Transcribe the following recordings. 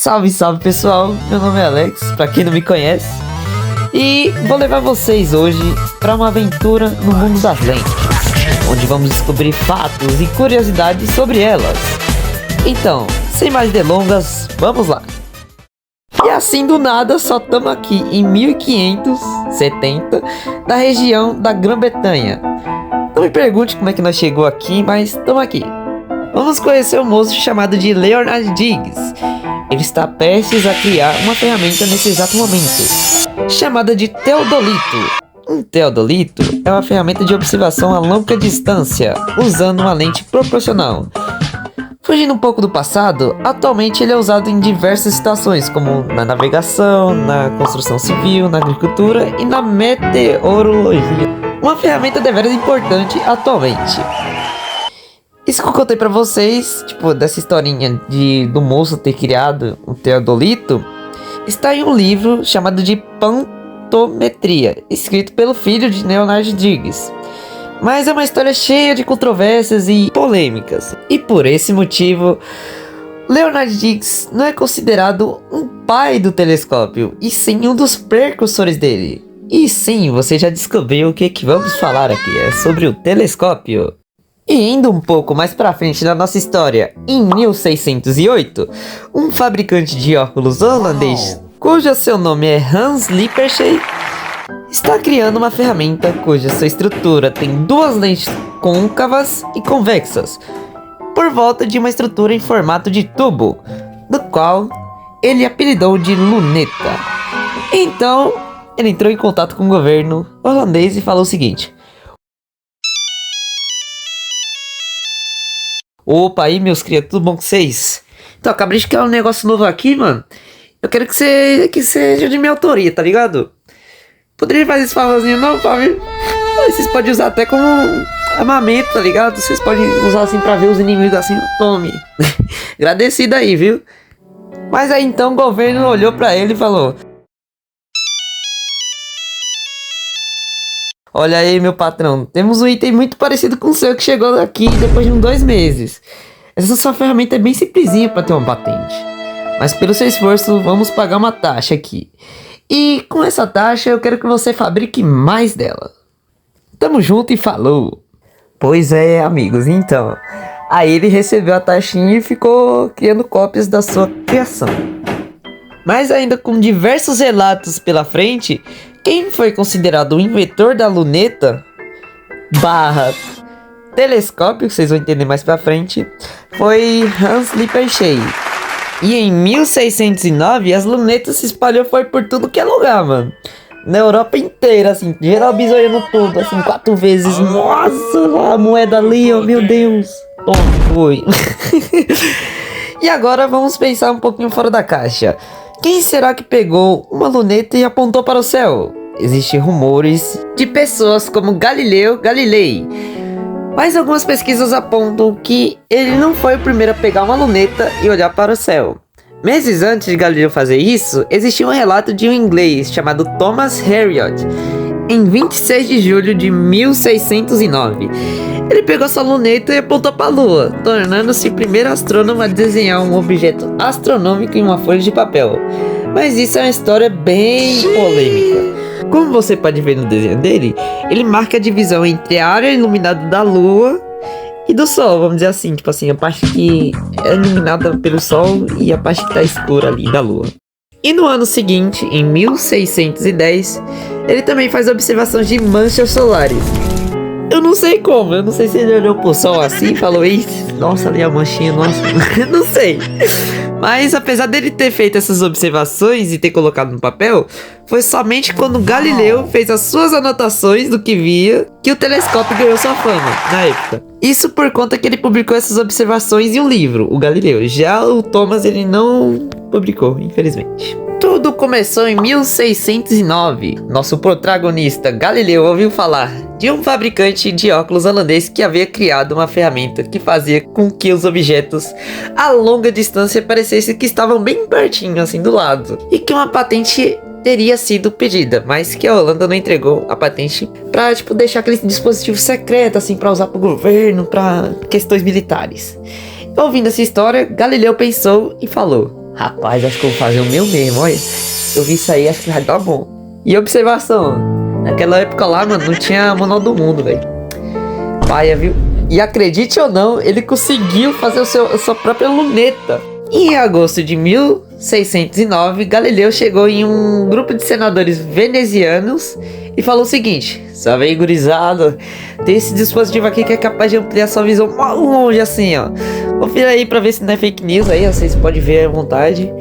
Salve, salve pessoal, meu nome é Alex, pra quem não me conhece, e vou levar vocês hoje para uma aventura no mundo das lentes, onde vamos descobrir fatos e curiosidades sobre elas. Então, sem mais delongas, vamos lá! E assim do nada, só estamos aqui em 1570, na região da Grã-Bretanha. Não me pergunte como é que nós chegou aqui, mas estamos aqui. Vamos conhecer um moço chamado de Leonard Diggs. Ele está prestes a criar uma ferramenta nesse exato momento, chamada de teodolito. Um teodolito é uma ferramenta de observação a longa distância, usando uma lente proporcional. Fugindo um pouco do passado, atualmente ele é usado em diversas situações, como na navegação, na construção civil, na agricultura e na meteorologia. Uma ferramenta deveras importante atualmente. Isso que eu contei pra vocês, dessa historinha do moço ter criado um teodolito, está em um livro chamado de Pantometria, escrito pelo filho de Leonard Diggs. Mas é uma história cheia de controvérsias e polêmicas. E por esse motivo, Leonard Diggs não é considerado um pai do telescópio, e sim um dos precursores dele. E sim, você já descobriu o que vamos falar aqui, é sobre o telescópio. E indo um pouco mais pra frente na nossa história, em 1608, um fabricante de óculos holandês, cujo seu nome é Hans Lippershey, está criando uma ferramenta cuja sua estrutura tem duas lentes côncavas e convexas, por volta de uma estrutura em formato de tubo, do qual ele apelidou de luneta. Então, ele entrou em contato com o governo holandês e falou o seguinte: opa, aí meus criados, tudo bom com vocês? Então, acabei de criar um negócio novo aqui, mano. Eu quero que seja de minha autoria, tá ligado? Poderia fazer esse favorzinho não, Fábio? Vocês podem usar até como armamento, tá ligado? Vocês podem usar assim pra ver os inimigos assim, tome. Agradecido aí, viu? Mas aí então o governo olhou pra ele e falou: olha aí, meu patrão, temos um item muito parecido com o seu que chegou aqui depois de uns 2 meses. Essa sua ferramenta é bem simplesinha para ter uma patente, mas pelo seu esforço vamos pagar uma taxa aqui. E com essa taxa eu quero que você fabrique mais dela. Tamo junto e falou. Pois é, amigos, então. Aí ele recebeu a taxinha e ficou criando cópias da sua criação. Mas ainda com diversos relatos pela frente, quem foi considerado o inventor da luneta / telescópio, que vocês vão entender mais pra frente, foi Hans Lippershey. E em 1609 as lunetas se espalhou por tudo que é lugar, mano. Na Europa inteira, assim, geral bisoiando tudo, assim, 4 vezes. Nossa, a moeda ali, oh meu Deus. Toma, foi. E agora vamos pensar um pouquinho fora da caixa. Quem será que pegou uma luneta e apontou para o céu? Existem rumores de pessoas como Galileu Galilei, mas algumas pesquisas apontam que ele não foi o primeiro a pegar uma luneta e olhar para o céu. Meses antes de Galileu fazer isso, existia um relato de um inglês chamado Thomas Harriot, em 26 de julho de 1609. Ele pegou sua luneta e apontou para a lua, tornando-se o primeiro astrônomo a desenhar um objeto astronômico em uma folha de papel. Mas isso é uma história bem polêmica. Como você pode ver no desenho dele, ele marca a divisão entre a área iluminada da lua e do sol, vamos dizer assim, a parte que é iluminada pelo sol e a parte que está escura ali da lua. E no ano seguinte, em 1610, ele também faz observações de manchas solares. Eu não sei como, eu não sei se ele olhou pro sol assim e falou: isso, nossa, ali a manchinha, nossa, não sei. Mas apesar dele ter feito essas observações e ter colocado no papel, foi somente quando Galileu fez as suas anotações do que via que o telescópio ganhou sua fama na época. Isso por conta que ele publicou essas observações em um livro, o Galileu. Já o Thomas ele não publicou, infelizmente. Tudo começou em 1609. Nosso protagonista Galileu ouviu falar de um fabricante de óculos holandês que havia criado uma ferramenta que fazia com que os objetos a longa distância parecessem que estavam bem pertinho, assim, do lado. E que uma patente teria sido pedida, mas que a Holanda não entregou a patente pra, deixar aquele dispositivo secreto, assim, pra usar pro governo, pra questões militares. Ouvindo essa história, Galileu pensou e falou: Rapaz, acho que eu vou fazer o meu mesmo, olha. Eu vi isso aí, acho que vai dar bom. E observação, naquela época lá, mano, não tinha manual do mundo, velho. Paia, viu? E acredite ou não, ele conseguiu fazer a sua própria luneta. Em agosto de 1609, Galileu chegou em um grupo de senadores venezianos e falou o seguinte: salve aí, gurizada, tem esse dispositivo aqui que é capaz de ampliar sua visão mal longe assim, ó. Confira aí pra ver se não é fake news aí, ó, vocês podem ver à vontade.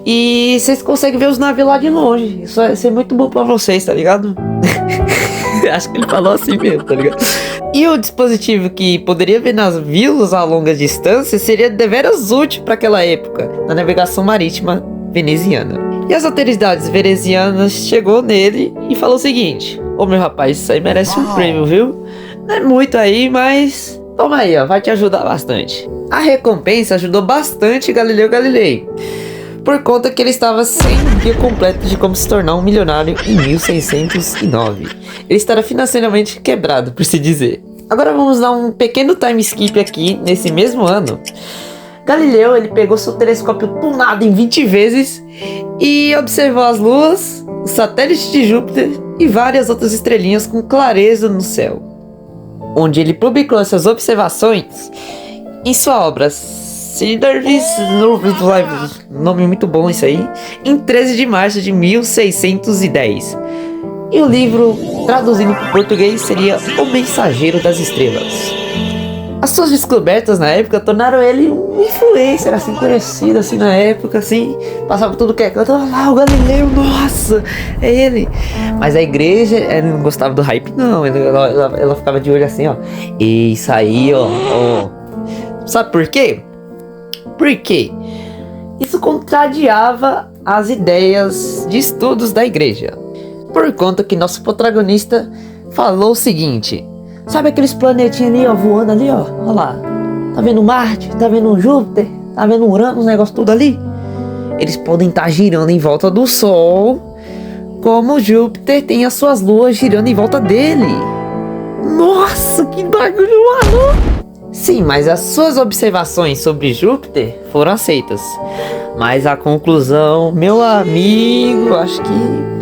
E vocês conseguem ver os navios lá de longe. Isso vai ser muito bom pra vocês, tá ligado? Acho que ele falou assim mesmo, tá ligado? E o dispositivo que poderia ver navios a longa distância seria deveras útil para aquela época, na navegação marítima veneziana. E as autoridades venezianas chegou nele e falou o seguinte: ô meu rapaz, isso aí merece um prêmio, viu? Não é muito aí, mas toma aí, ó, vai te ajudar bastante. A recompensa ajudou bastante Galileu Galilei, por conta que ele estava sem guia completo de como se tornar um milionário em 1609. Ele estava financeiramente quebrado, por se dizer. Agora vamos dar um pequeno time skip aqui, nesse mesmo ano. Galileu, ele pegou seu telescópio tunado em 20 vezes e observou as luas, os satélites de Júpiter e várias outras estrelinhas com clareza no céu. Onde ele publicou essas observações em sua obra Siderevis, nome muito bom isso aí, em 13 de março de 1610. E o livro, traduzindo para o português, seria O Mensageiro das Estrelas. As suas descobertas na época tornaram ele um influencer, assim, conhecido, assim, na época, assim, passava tudo que é canto, olha lá, o Galileu, nossa, é ele. Mas a igreja, ela não gostava do hype, não, ela ficava de olho assim, ó, e isso aí, ó. Sabe por quê? Porque isso contrariava as ideias de estudos da igreja. Por conta que nosso protagonista falou o seguinte: sabe aqueles planetinhos ali, ó, voando ali, ó? Olha lá. Tá vendo Marte? Tá vendo Júpiter? Tá vendo Urano? Os negócios tudo ali? Eles podem estar girando em volta do Sol, como Júpiter tem as suas luas girando em volta dele. Nossa, que bagulho maluco! Sim, mas as suas observações sobre Júpiter foram aceitas. Mas a conclusão, meu amigo, acho que...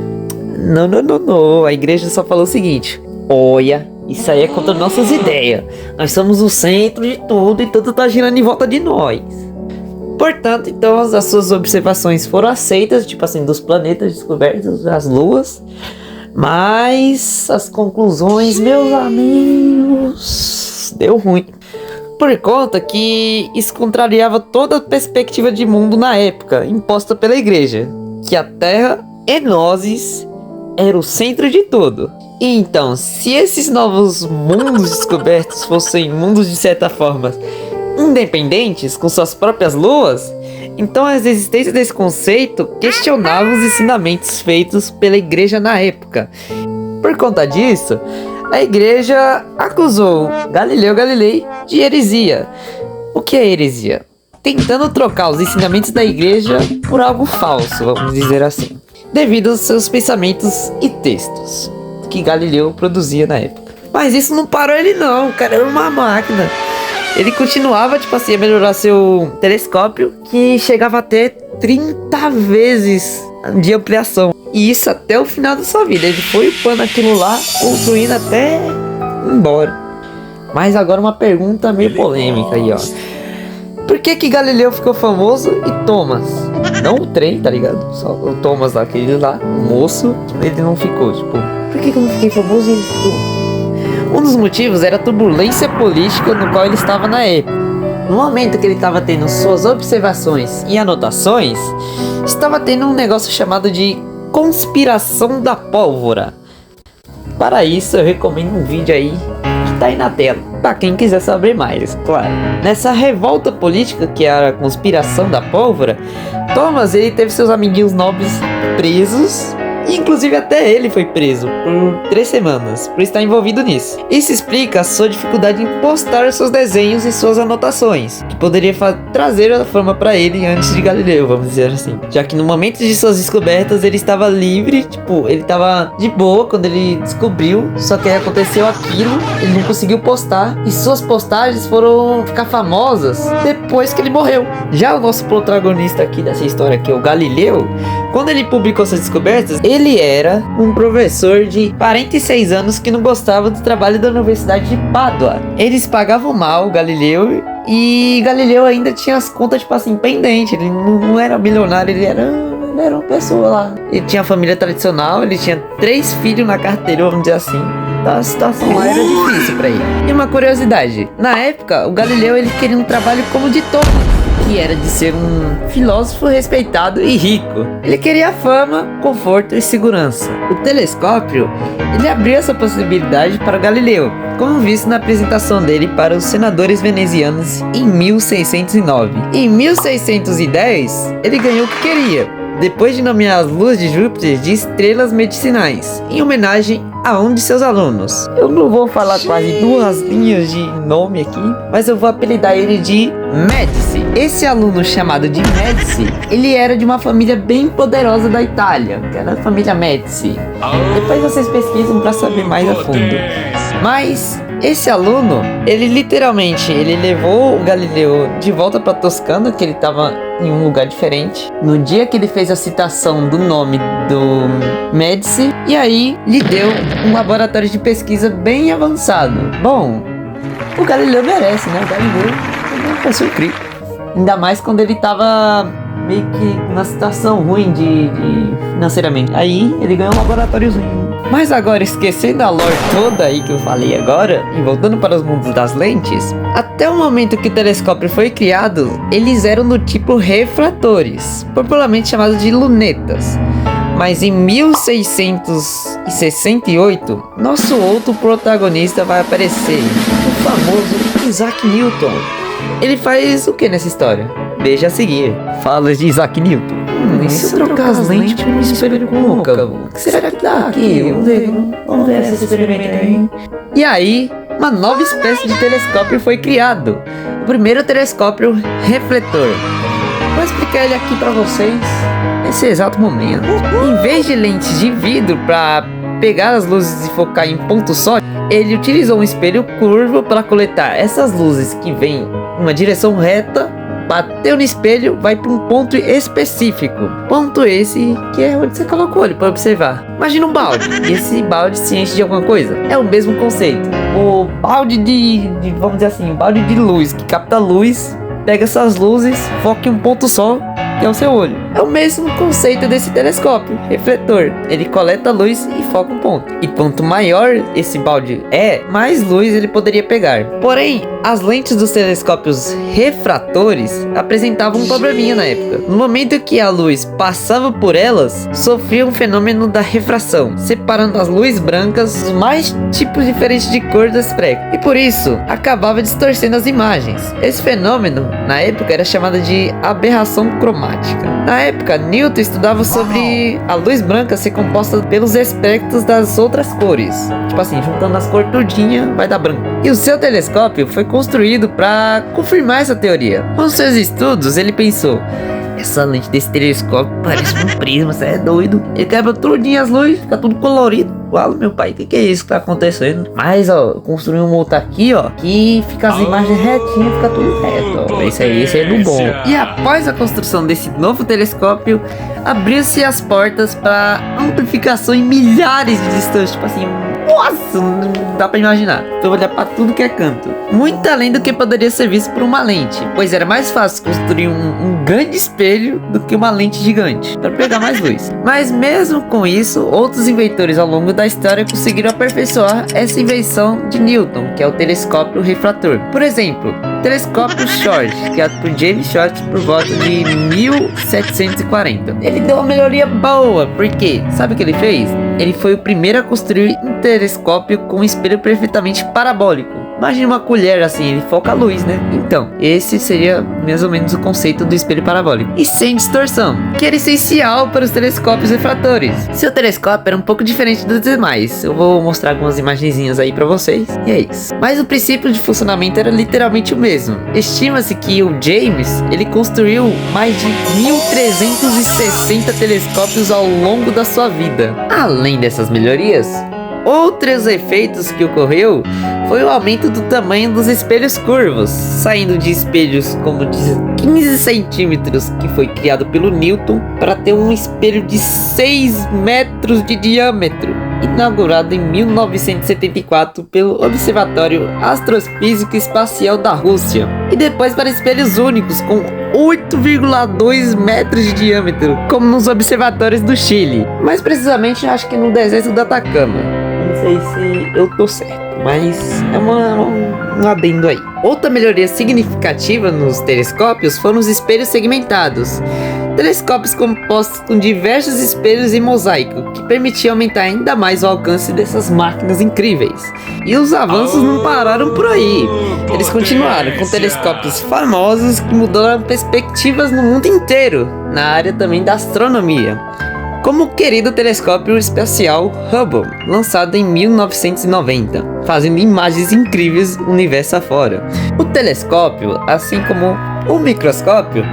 Não. A igreja só falou o seguinte: olha, isso aí é contra nossas ideias. Nós somos o centro de tudo e tudo tá girando em volta de nós. Portanto, então, as suas observações foram aceitas, tipo assim, dos planetas descobertos, das luas. Mas as conclusões, meus amigos, deu ruim. Por conta que isso contrariava toda a perspectiva de mundo na época, imposta pela igreja, que a Terra e nós era o centro de tudo. E então, se esses novos mundos descobertos fossem mundos de certa forma independentes, com suas próprias luas, então a existência desse conceito questionava os ensinamentos feitos pela igreja na época. Por conta disso, a igreja acusou Galileu Galilei de heresia. O que é heresia? Tentando trocar os ensinamentos da igreja por algo falso, vamos dizer assim, devido aos seus pensamentos e textos que Galileu produzia na época. Mas isso não parou ele não, o cara era uma máquina. Ele continuava, tipo assim, a melhorar seu telescópio, que chegava até 30 vezes de ampliação. E isso até o final da sua vida. Ele foi upando aquilo lá, construindo até ir embora. Mas agora uma pergunta meio polêmica aí, ó. Por que Galileu ficou famoso e Thomas? Não o trem, tá ligado? Só o Thomas lá, aquele lá, o moço, ele não ficou, tipo... Por que eu não fiquei famoso e ele ficou? Um dos motivos era a turbulência política no qual ele estava na época. No momento que ele estava tendo suas observações e anotações, estava tendo um negócio chamado de conspiração da pólvora. Para isso eu recomendo um vídeo aí que tá aí na tela, para quem quiser saber mais, claro. Nessa revolta política que era a conspiração da pólvora, Thomas ele teve seus amiguinhos nobres presos E inclusive até ele foi preso por 3 semanas por estar envolvido nisso. Isso explica a sua dificuldade em postar seus desenhos e suas anotações, que poderia trazer a fama para ele antes de Galileu, vamos dizer assim. Já que no momento de suas descobertas ele estava livre, tipo, ele estava de boa quando ele descobriu, só que aí aconteceu aquilo, ele não conseguiu postar e suas postagens foram ficar famosas depois que ele morreu. Já o nosso protagonista aqui dessa história, que é o Galileu, quando ele publicou suas descobertas, ele era um professor de 46 anos que não gostava do trabalho da Universidade de Pádua. Eles pagavam mal o Galileu e Galileu ainda tinha as contas, tipo assim, pendentes. Ele não era milionário, ele era uma pessoa lá. Ele tinha família tradicional, ele tinha 3 filhos na carteira, vamos dizer assim. Então a situação lá era difícil pra ele. E uma curiosidade, na época, o Galileu ele queria um trabalho como de Thomas, que era de ser um filósofo respeitado e rico. Ele queria fama, conforto e segurança. O telescópio, ele abriu essa possibilidade para o Galileu, como visto na apresentação dele para os senadores venezianos em 1609. Em 1610, ele ganhou o que queria, depois de nomear as luas de Júpiter de estrelas medicinais, em homenagem a um de seus alunos. Eu não vou falar quase 2 linhas de nome aqui, mas eu vou apelidar ele de Médici. Esse aluno chamado de Médici, ele era de uma família bem poderosa da Itália, que era a família Médici. Depois vocês pesquisam para saber mais a fundo. Mas esse aluno, ele literalmente, ele levou o Galileu de volta para Toscana, que ele estava em um lugar diferente, no dia que ele fez a citação do nome do Médici, e aí lhe deu um laboratório de pesquisa bem avançado. Bom, o Galileu merece, né? O Galileu é uma pessoa incrível. Ainda mais quando ele estava meio que numa situação ruim financeiramente. Aí ele ganhou um laboratóriozinho. Mas agora, esquecendo a lore toda aí que eu falei agora, e voltando para os mundos das lentes, até o momento que o telescópio foi criado, eles eram do tipo refratores, popularmente chamados de lunetas. Mas em 1668, nosso outro protagonista vai aparecer, o famoso Isaac Newton. Ele faz o que nessa história? Veja a seguir. Falas de Isaac Newton. E se eu trocar as lentes por um espelho côncavo? O que será que dá aqui? Vamos ver esse experimento aí. E aí, uma nova espécie de telescópio foi criado. O primeiro telescópio refletor. Vou explicar ele aqui pra vocês nesse exato momento. Em vez de lentes de vidro para pegar as luzes e focar em ponto só, ele utilizou um espelho curvo para coletar essas luzes que vêm em uma direção reta, bateu no espelho, vai para um ponto específico. Ponto esse que é onde você coloca o olho para observar. Imagina um balde, e esse balde se enche de alguma coisa. É o mesmo conceito. O balde vamos dizer assim, balde de luz que capta luz, pega essas luzes, foca em um ponto só, que é o seu olho. É o mesmo conceito desse telescópio, refletor. Ele coleta luz e foca um ponto. E quanto maior esse balde é, mais luz ele poderia pegar. Porém, as lentes dos telescópios refratores apresentavam um probleminha na época. No momento que a luz passava por elas, sofria um fenômeno da refração, separando as luzes brancas dos mais tipos diferentes de cor das espectro. E por isso, acabava distorcendo as imagens. Esse fenômeno, na época, era chamado de aberração cromática. Na época, Newton estudava sobre a luz branca ser composta pelos espectros das outras cores. Tipo assim, juntando as cores tudinha, vai dar branco. E o seu telescópio foi construído para confirmar essa teoria. Com seus estudos, ele pensou: essa lente desse telescópio parece um prisma, você é doido. Ele quebra tudinho as luzes, fica tudo colorido. Fala, meu pai, o que é isso que tá acontecendo? Mas, ó, eu construí um outro aqui, ó, que fica as imagens retinhas, fica tudo reto, ó. Esse aí é do bom. E após a construção desse novo telescópio, abriu-se as portas para amplificação em milhares de distâncias, tipo assim, nossa, não dá pra imaginar. Então olhar pra tudo que é canto. Muito além do que poderia ser visto por uma lente, pois era mais fácil construir um grande espelho do que uma lente gigante, para pegar mais luz. Mas mesmo com isso, outros inventores ao longo da história conseguiram aperfeiçoar essa invenção de Newton, que é o telescópio refrator. Por exemplo, o telescópio Short, criado por James Short por volta de 1740. Ele deu uma melhoria boa, porque sabe o que ele fez? Ele foi o primeiro a construir um telescópio com um espelho perfeitamente parabólico. Imagina uma colher assim, ele foca a luz, né? Então, esse seria mais ou menos o conceito do espelho parabólico. E sem distorção, que era essencial para os telescópios refratores. Seu telescópio era um pouco diferente dos demais. Eu vou mostrar algumas imagenzinhas aí para vocês. E é isso. Mas o princípio de funcionamento era literalmente o mesmo. Estima-se que o James, ele construiu mais de 1.360 telescópios ao longo da sua vida. Além dessas melhorias, outros efeitos que ocorreu foi o aumento do tamanho dos espelhos curvos, saindo de espelhos como de 15 centímetros, que foi criado pelo Newton, para ter um espelho de 6 metros de diâmetro, inaugurado em 1974 pelo Observatório Astrofísico Espacial da Rússia, e depois para espelhos únicos com 8,2 metros de diâmetro, como nos observatórios do Chile, mais precisamente acho que no deserto do Atacama. Não sei se eu tô certo, mas é um adendo aí. Outra melhoria significativa nos telescópios foram os espelhos segmentados. Telescópios compostos com diversos espelhos em mosaico, que permitiam aumentar ainda mais o alcance dessas máquinas incríveis. E os avanços não pararam por aí. Eles continuaram com telescópios famosos que mudaram perspectivas no mundo inteiro, na área também da astronomia, como o querido telescópio espacial Hubble, lançado em 1990, fazendo imagens incríveis universo afora. O telescópio, assim como o microscópio,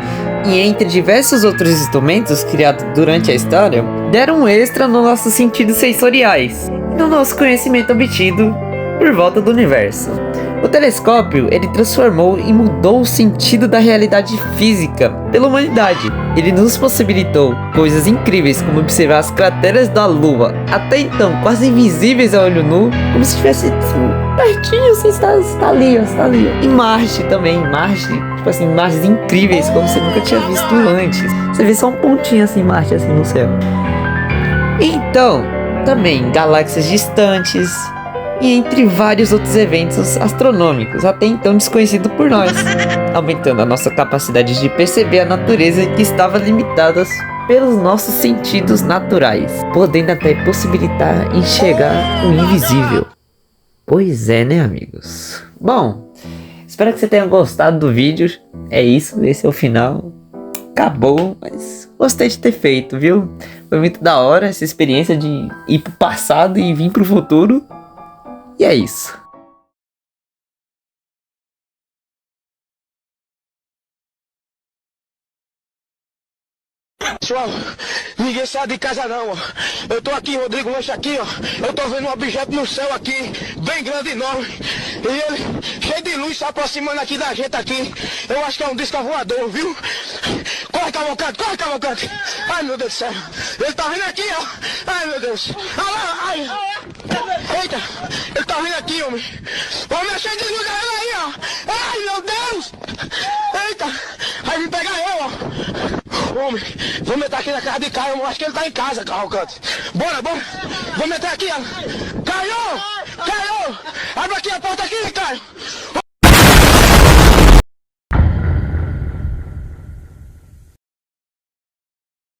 e entre diversos outros instrumentos criados durante a história, deram um extra nos nossos sentidos sensoriais e no nosso conhecimento obtido por volta do universo. O telescópio, ele transformou e mudou o sentido da realidade física pela humanidade. Ele nos possibilitou coisas incríveis, como observar as crateras da Lua, até então quase invisíveis a olho nu, como se estivesse pertinho, assim, está ali, ó, está ali. E Marte também, Marte, tipo assim, imagens incríveis, como você nunca tinha visto antes. Você vê só um pontinho assim, Marte, assim, no céu. Então, também galáxias distantes, e entre vários outros eventos astronômicos, até então desconhecidos por nós, aumentando a nossa capacidade de perceber a natureza que estava limitada pelos nossos sentidos naturais, podendo até possibilitar enxergar o invisível. Pois é, né, amigos? Bom, espero que você tenha gostado do vídeo. É isso, esse é o final. Acabou, mas gostei de ter feito, viu? Foi muito da hora essa experiência de ir pro passado e vir pro futuro. E é isso. Pessoal, ninguém sai de casa não, ó. Eu tô aqui, Rodrigo Lanche aqui, ó. Eu tô vendo um objeto no céu aqui, bem grande e enorme. E ele, cheio de luz, se aproximando aqui da gente aqui. Eu acho que é um disco voador, viu? Corre, Cavalcante, corre, Cavalcante. Ai, meu Deus do céu. Ele tá vindo aqui, ó. Ai, meu Deus. Olha lá, ai. Eita, ele tá vindo aqui, homem. Homem, é cheio de luz, olha aí, ó. Ai, meu Deus. Eita, vai vir pegar eu, ó. Homem, vamos entrar aqui na casa de Caio, eu acho que ele tá em casa, Cavalcante. Bora, bora. Vamos entrar aqui, ó. Caio! Caio! Abre aqui a porta aqui, Caio.